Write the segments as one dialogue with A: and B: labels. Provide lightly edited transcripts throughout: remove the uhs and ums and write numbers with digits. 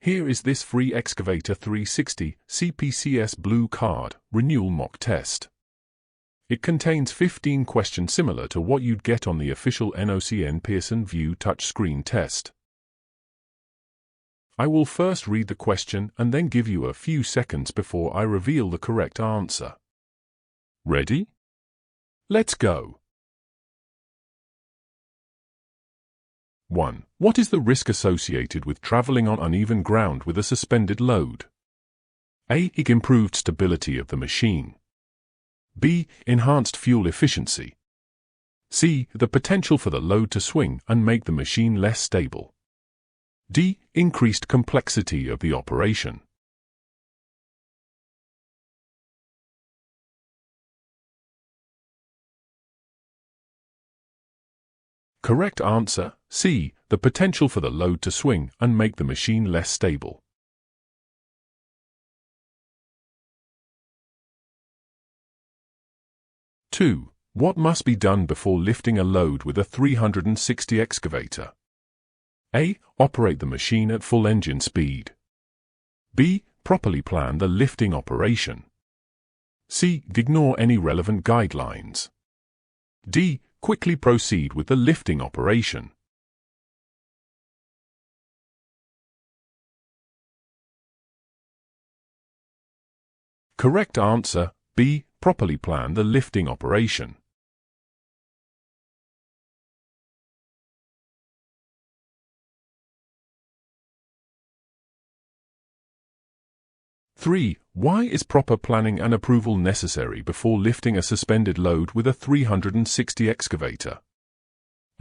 A: Here is this free Excavator 360 CPCS Blue Card Renewal mock test. It contains 15 questions similar to what you'd get on the official NOCN Pearson VUE touchscreen test. I will first read the question and then give you a few seconds before I reveal the correct answer. Ready? Let's go. 1. What is the risk associated with traveling on uneven ground with a suspended load? A. Improved stability of the machine. B. Enhanced fuel efficiency. C. The potential for the load to swing and make the machine less stable. D. Increased complexity of the operation. Correct answer, C. The potential for the load to swing and make the machine less stable. Two. What must be done before lifting a load with a 360 excavator? A. Operate the machine at full engine speed. B. Properly plan the lifting operation. C. Ignore any relevant guidelines. D. Quickly proceed with the lifting operation. Correct answer, B. Properly plan the lifting operation. Three. Why is proper planning and approval necessary before lifting a suspended load with a 360 excavator?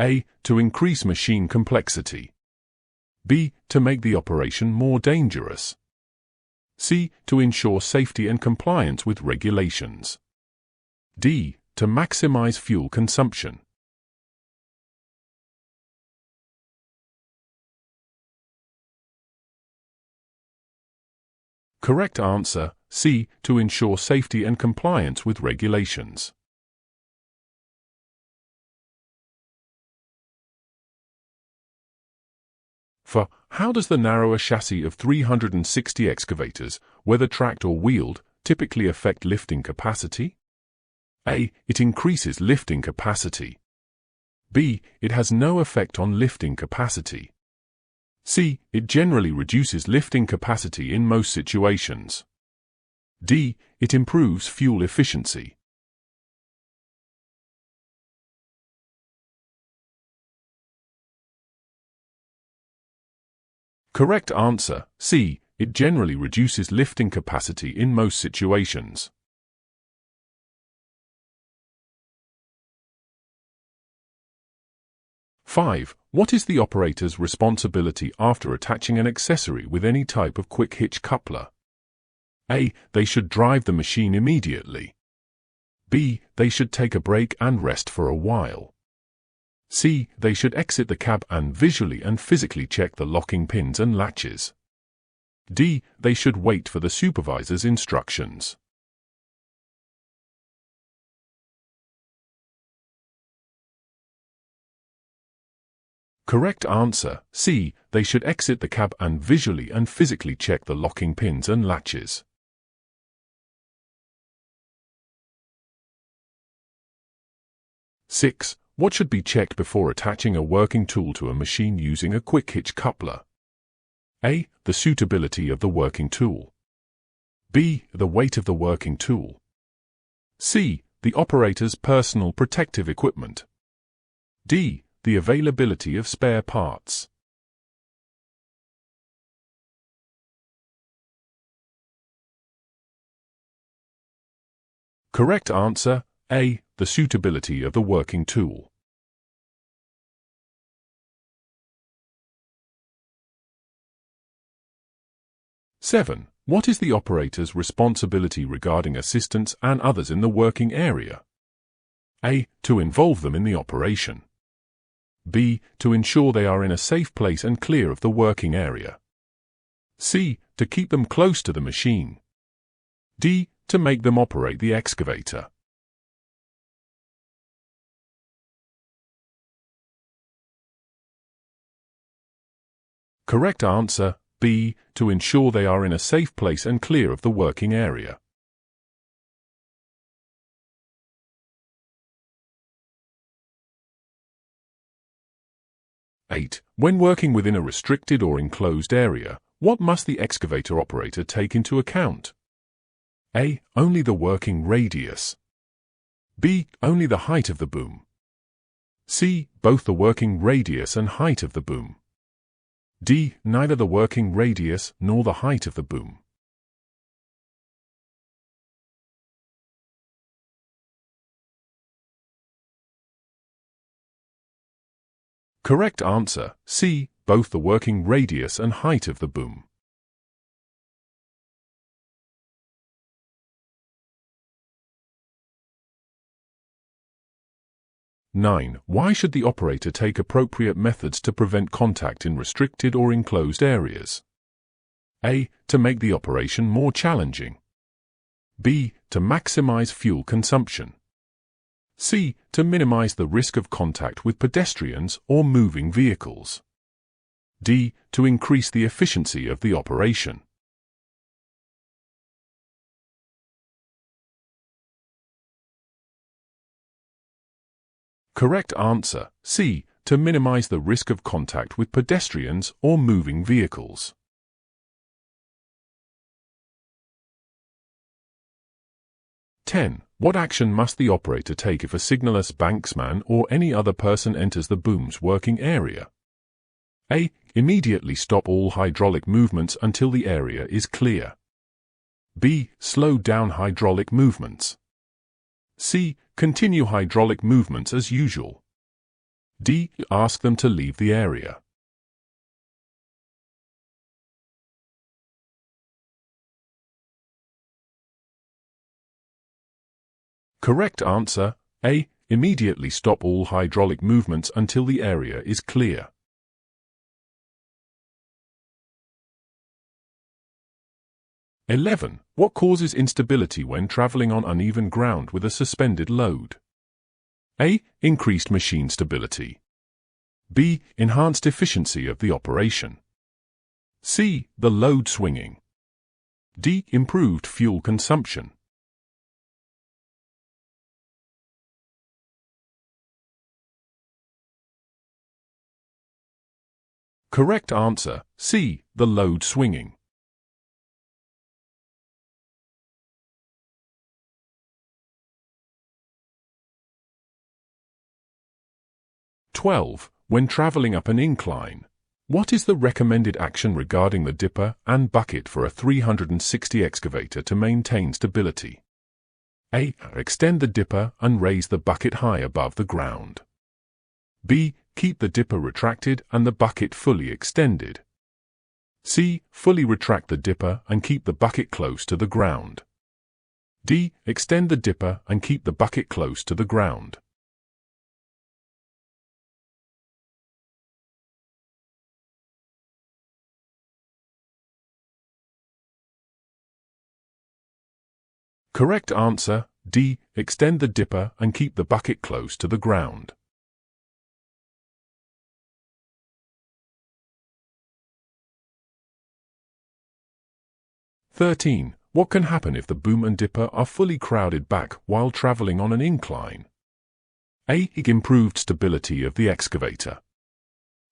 A: A. To increase machine complexity. B. To make the operation more dangerous. C. To ensure safety and compliance with regulations. D. To maximize fuel consumption. Correct answer, C. To ensure safety and compliance with regulations. For, how does the narrower chassis of 360 excavators, whether tracked or wheeled, typically affect lifting capacity? A. It increases lifting capacity. B. It has no effect on lifting capacity. C. It generally reduces lifting capacity in most situations. D. It improves fuel efficiency. Correct answer, C. It generally reduces lifting capacity in most situations. Five. What is the operator's responsibility after attaching an accessory with any type of quick hitch coupler? A. They should drive the machine immediately. B. They should take a break and rest for a while. C. They should exit the cab and visually and physically check the locking pins and latches. D. They should wait for the supervisor's instructions. Correct answer, C. They should exit the cab and visually and physically check the locking pins and latches. Six. What should be checked before attaching a working tool to a machine using a quick hitch coupler? A. The suitability of the working tool. B. The weight of the working tool. C. The operator's personal protective equipment. D. The availability of spare parts. Correct answer, A. The suitability of the working tool. Seven. What is the operator's responsibility regarding assistants and others in the working area? A. To involve them in the operation. B. To ensure they are in a safe place and clear of the working area. C. To keep them close to the machine. D. To make them operate the excavator. Correct answer, B. To ensure they are in a safe place and clear of the working area. (8) When working within a restricted or enclosed area, what must the excavator operator take into account? A. Only the working radius. B. Only the height of the boom. C. Both the working radius and height of the boom. D. Neither the working radius nor the height of the boom. Correct answer, C. Both the working radius and height of the boom. (9) Why should the operator take appropriate methods to prevent contact in restricted or enclosed areas? A. To make the operation more challenging. B. To maximize fuel consumption. C. To minimize the risk of contact with pedestrians or moving vehicles. D. To increase the efficiency of the operation. Correct answer, C. To minimize the risk of contact with pedestrians or moving vehicles. (10) What action must the operator take if a signalless banksman or any other person enters the boom's working area? A. Immediately stop all hydraulic movements until the area is clear. B. Slow down hydraulic movements. C. Continue hydraulic movements as usual. D. Ask them to leave the area. Correct answer, A. Immediately stop all hydraulic movements until the area is clear. (11) What causes instability when traveling on uneven ground with a suspended load? A. Increased machine stability. B. Enhanced efficiency of the operation. C. The load swinging. D. Improved fuel consumption. Correct answer, C. The load swinging. (12) When traveling up an incline, what is the recommended action regarding the dipper and bucket for a 360 excavator to maintain stability? A. Extend the dipper and raise the bucket high above the ground. B. Keep the dipper retracted and the bucket fully extended. C. Fully retract the dipper and keep the bucket close to the ground. D. Extend the dipper and keep the bucket close to the ground. Correct answer, D. Extend the dipper and keep the bucket close to the ground. (13) What can happen if the boom and dipper are fully crowded back while traveling on an incline? A. Improved stability of the excavator.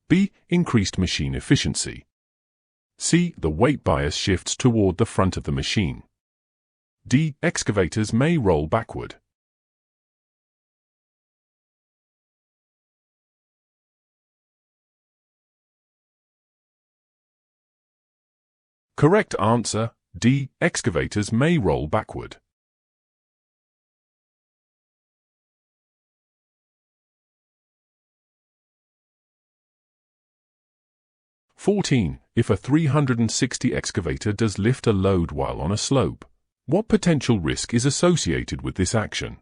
A: B. Increased machine efficiency. C. The weight bias shifts toward the front of the machine. D. Excavators may roll backward. Correct answer, D. Excavators may roll backward. (14) If a 360 excavator does lift a load while on a slope, what potential risk is associated with this action?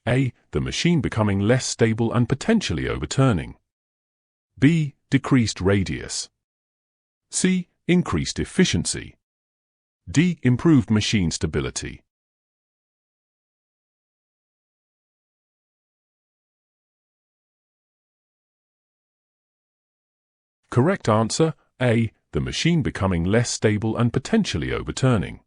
A: A. The machine becoming less stable and potentially overturning. B. Decreased radius. C. Increased efficiency. D. Improved machine stability. Correct answer, A. the machine becoming less stable and potentially overturning.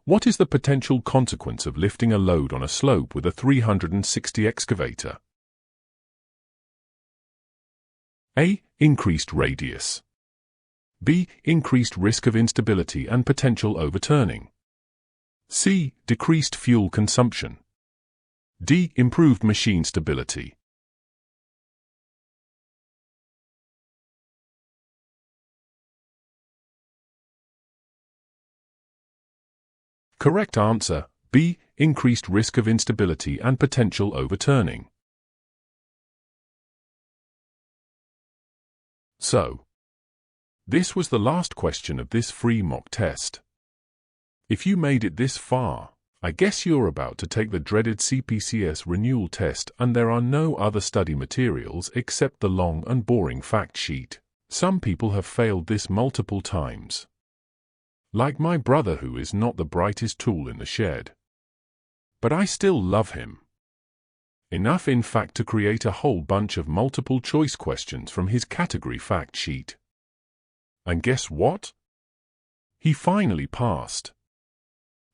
A: What is the potential consequence of lifting a load on a slope with a 360 excavator? A. Increased radius. B. Increased risk of instability and potential overturning. C. Decreased fuel consumption. D. Improved machine stability. Correct answer, B. Increased risk of instability and potential overturning. So, this was the last question of this free mock test. If you made it this far, I guess you're about to take the dreaded CPCS renewal test and there are no other study materials except the long and boring fact sheet. Some people have failed this multiple times. Like my brother, who is not the brightest tool in the shed. But I still love him. Enough, in fact, to create a whole bunch of multiple choice questions from his category fact sheet. And guess what? He finally passed.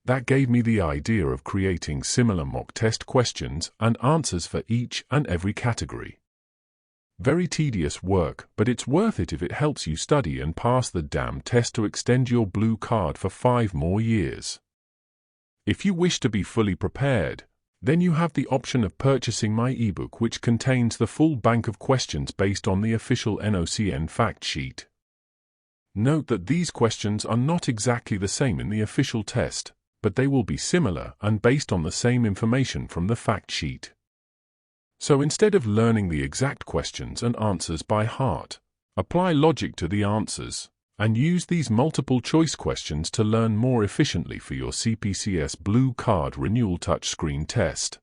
A: That gave me the idea of creating similar mock test questions and answers for each and every category. Very tedious work, but it's worth it if it helps you study and pass the damn test to extend your blue card for 5 more years. If you wish to be fully prepared, then you have the option of purchasing my ebook, which contains the full bank of questions based on the official NOCN fact sheet. Note that these questions are not exactly the same in the official test, but they will be similar and based on the same information from the fact sheet. So instead of learning the exact questions and answers by heart, apply logic to the answers, and use these multiple choice questions to learn more efficiently for your CPCS Blue Card Renewal touchscreen test.